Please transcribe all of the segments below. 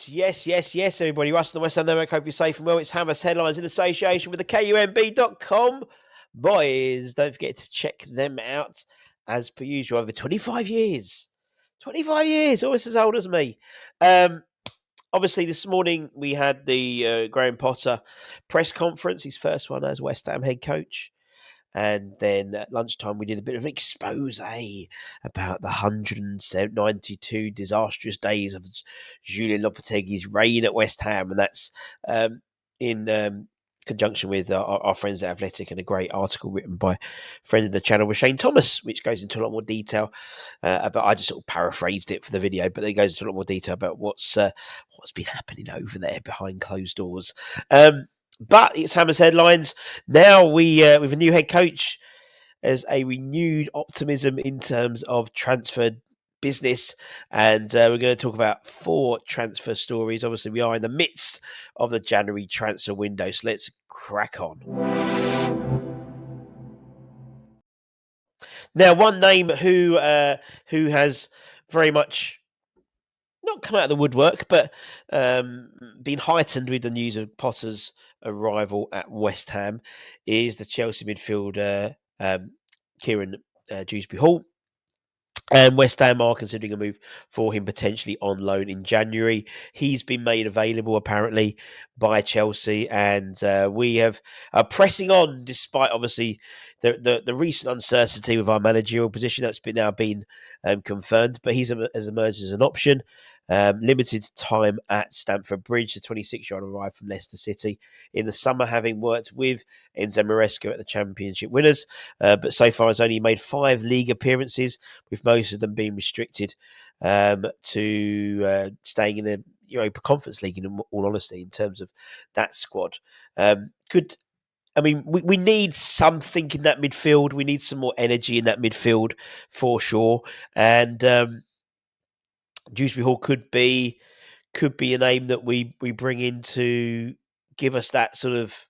Yes, everybody. Russ and the West Ham Network. Hope you're safe and well. It's Hammers Headlines in association with the KUMB.com. Boys, don't forget to check them out as per usual. Over 25 years. 25 years, almost as old as me. Obviously, this morning we had the Graham Potter press conference, his first one as West Ham head coach. And then at lunchtime, we did a bit of an expose about the 192 disastrous days of Julian Lopetegui's reign at West Ham. And that's in conjunction with our friends at Athletic, and a great article written by a friend of the channel with Shane Thomas, which goes into a lot more detail about, I just sort of paraphrased it for the video, but it goes into a lot more detail about what's been happening over there behind closed doors. But it's Hammers Headlines. Now with a new head coach, there's a renewed optimism in terms of transfer business. And we're going to talk about 4 transfer stories. Obviously, we are in the midst of the January transfer window. So let's crack on. Now, one name who has very much not come out of the woodwork, but been heightened with the news of Potter's arrival at West Ham is the Chelsea midfielder Kieran Dewsbury-Hall. And West Ham are considering a move for him potentially on loan in January. He's been made available apparently by Chelsea, and we are pressing on despite obviously the recent uncertainty with our managerial position. That's now been confirmed, but he's has emerged as an option. Limited time at Stamford Bridge. The 26-year-old arrived from Leicester City in the summer, having worked with Enzo Maresca at the Championship winners, but so far has only made 5 league appearances, with most of them being restricted to staying in the Europa Conference League, in all honesty, in terms of that squad. We need something in that midfield. We need some more energy in that midfield for sure. And Dewsbury-Hall could be a name that we bring in to give us that sort of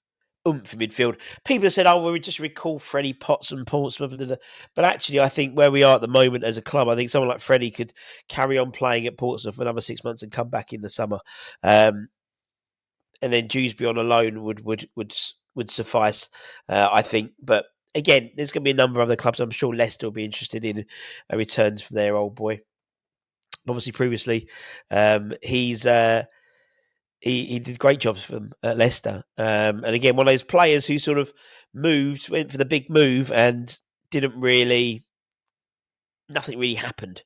oomph in midfield. People have said, we just recall Freddie Potts and Portsmouth. But actually, I think where we are at the moment as a club, I think someone like Freddie could carry on playing at Portsmouth for another 6 months and come back in the summer. And then Dewsbury on a loan would suffice, I think. But again, there's going to be a number of other clubs. I'm sure Leicester will be interested in returns from their old boy. Obviously, previously, he did great jobs for them at Leicester. And again, one of those players who sort of went for the big move, and nothing really happened,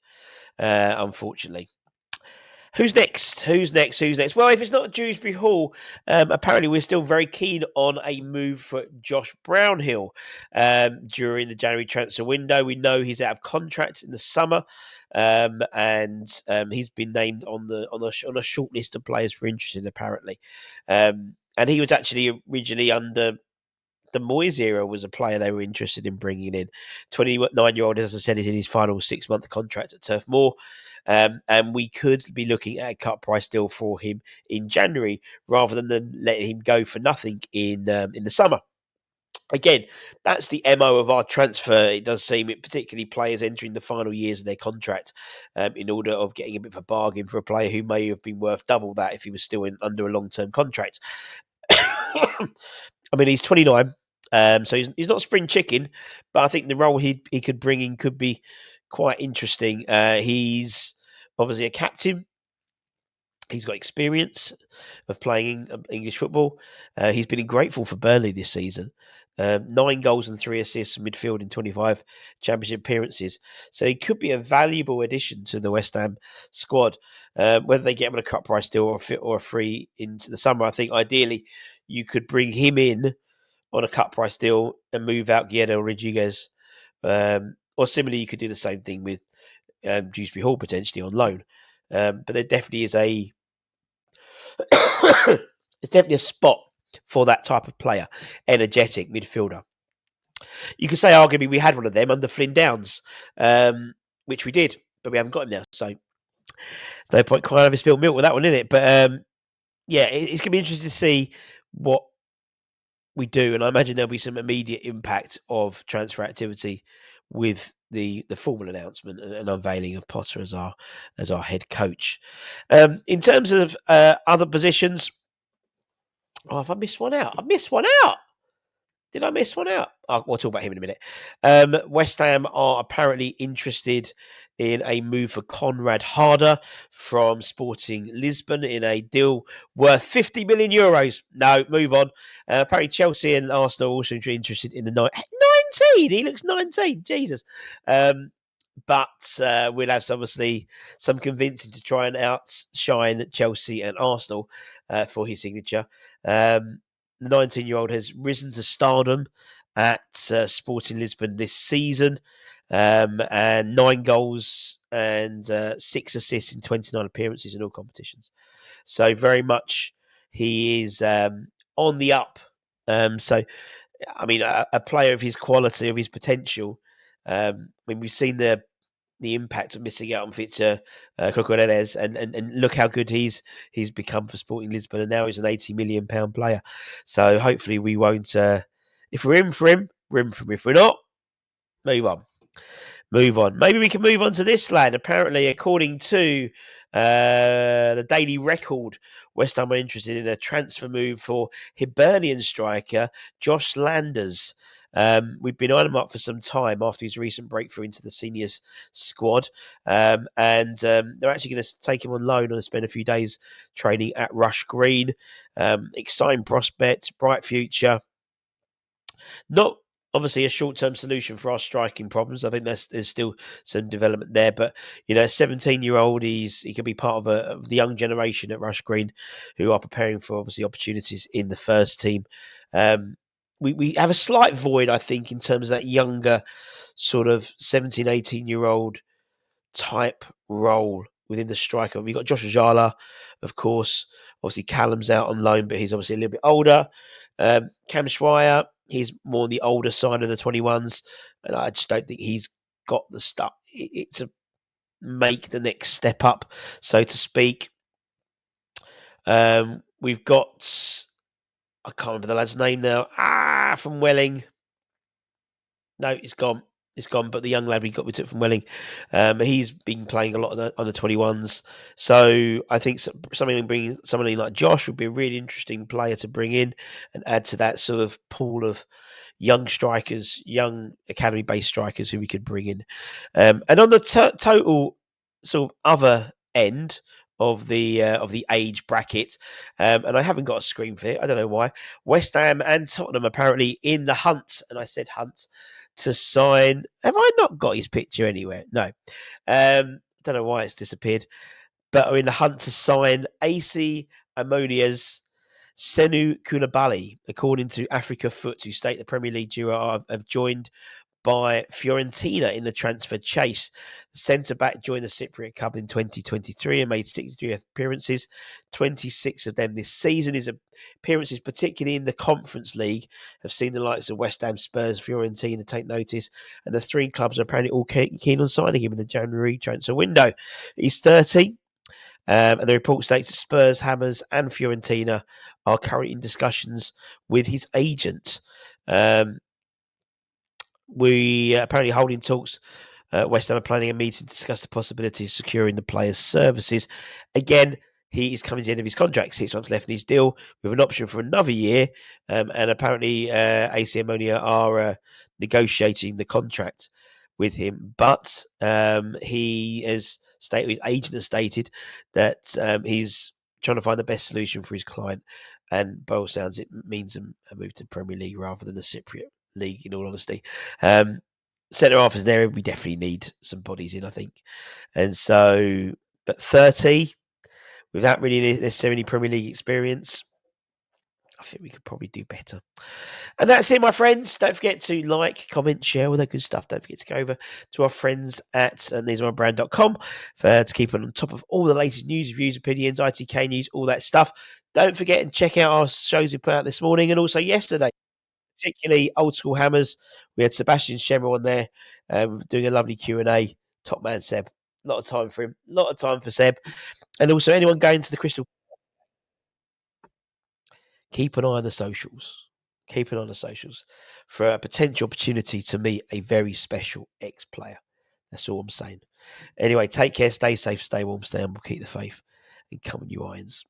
unfortunately. Who's next? Well, if it's not Dewsbury-Hall, apparently we're still very keen on a move for Josh Brownhill during the January transfer window. We know he's out of contract in the summer, and he's been named on a short list of players we're interested in, apparently. And he was actually originally under the Moyes era, was a player they were interested in bringing in. 29-year-old, as I said, is in his final 6-month contract at Turf Moor. And we could be looking at a cut price deal for him in January, rather than letting him go for nothing in the summer. Again, that's the MO of our transfer. It does seem, particularly players entering the final years of their contract, in order of getting a bit of a bargain for a player who may have been worth double that if he was still under a long-term contract. He's 29. So he's not spring chicken, but I think the role he could bring in could be quite interesting. He's obviously a captain. He's got experience of playing English football. He's been grateful for Burnley this season. 9 goals and 3 assists in midfield in 25 Championship appearances. So he could be a valuable addition to the West Ham squad. Whether they get him on a cut price deal or a free into the summer, I think ideally you could bring him in on a cut price deal and move out Guedes or Rodriguez. Or similarly, you could do the same thing with Dewsbury-Hall potentially on loan. But there definitely is it's definitely a spot for that type of player, energetic midfielder. You could say arguably we had one of them under Flynn Downs, which we did, but we haven't got him now. So there's no point crying over spilled milk with that one, in it. But it's going to be interesting to see what we do, and I imagine there'll be some immediate impact of transfer activity with the formal announcement and unveiling of Potter as our head coach. In terms of other positions, have I missed one out? I missed one out. Did I miss one out? We'll talk about him in a minute. West Ham are apparently interested in a move for Conrad Harder from Sporting Lisbon in a deal worth 50 million euros. No, move on. Apparently Chelsea and Arsenal are also interested in the 19. He looks 19. Jesus. But we'll have obviously some convincing to try and outshine Chelsea and Arsenal for his signature. The 19-year-old has risen to stardom at Sporting Lisbon this season, and 9 goals and 6 assists in 29 appearances in all competitions. So very much he is on the up. So, I mean, a player of his quality, of his potential. We've seen the impact of missing out on Victor Cocorelles, and look how good he's become for Sporting Lisbon, and now he's an £80 million player. So hopefully we won't. If we're in for him, we're in for him. If we're not, move on. Maybe we can move on to this lad. Apparently, according to the Daily Record, West Ham are interested in a transfer move for Hibernian striker Josh Landers. We've been eyeing him up for some time after his recent breakthrough into the seniors squad. And they're actually going to take him on loan and spend a few days training at Rush Green. Exciting prospect, bright future. Not obviously a short-term solution for our striking problems. I think there's still some development there, but a 17-year-old, he could be part of the young generation at Rush Green, who are preparing for obviously opportunities in the first team. We have a slight void, I think, in terms of that younger sort of 17, 18-year-old type role within the striker. We've got Josh Ajala, of course. Obviously, Callum's out on loan, but he's obviously a little bit older. Cam Schweier, he's more on the older side of the 21s, and I just don't think he's got the stuff to make the next step up, so to speak. We've got, I can't remember the lad's name now. From Welling. No, it's gone. But the young lad we took from Welling, he's been playing a lot on the 21s. So I think somebody like Josh would be a really interesting player to bring in and add to that sort of pool of young strikers, young academy-based strikers who we could bring in. And on the total sort of other end of the age bracket, and I haven't got a screen for it. I don't know why. West Ham and Tottenham apparently in the hunt, and I said hunt, to sign. Have I not got his picture anywhere? No. Don't know why it's disappeared, but are in the hunt to sign AC Ammonia's Senu Koulibaly, according to Africa Foot, who state the Premier League duo have joined by Fiorentina in the transfer chase. The centre-back joined the Cypriot Cup in 2023 and made 63 appearances, 26 of them this season. His appearances, particularly in the Conference League, have seen the likes of West Ham, Spurs, Fiorentina take notice, and the 3 clubs are apparently all keen on signing him in the January transfer window. He's 30. And the report states that Spurs, Hammers, and Fiorentina are currently in discussions with his agent. We apparently holding talks. West Ham are planning a meeting to discuss the possibility of securing the player's services. Again, he is coming to the end of his contract, 6 months left in his deal, with an option for another year. And apparently, AC Ammonia are negotiating the contract with him. But he has stated, his agent has stated that he's trying to find the best solution for his client. And by all sounds, it means a move to the Premier League rather than the Cypriot League, in all honesty. Centre half is an area we definitely need some bodies in, I think. And so, but 30, without really necessarily Premier League experience, I think we could probably do better. And that's it, my friends. Don't forget to like, comment, share, all that good stuff. Don't forget to go over to our friends at neesmybrand.com to keep on top of all the latest news, reviews, opinions, ITK news, all that stuff. Don't forget and check out our shows we put out this morning and also yesterday, particularly Old School Hammers. We had Sebastian Schemmer on there doing a lovely Q&A. Top man, Seb. A lot of time for him. A lot of time for Seb. And also anyone going to the Crystal, keep an eye on the socials. Keep an eye on the socials for a potential opportunity to meet a very special ex-player. That's all I'm saying. Anyway, take care, stay safe, stay warm, stay humble, keep the faith, and come on, you irons.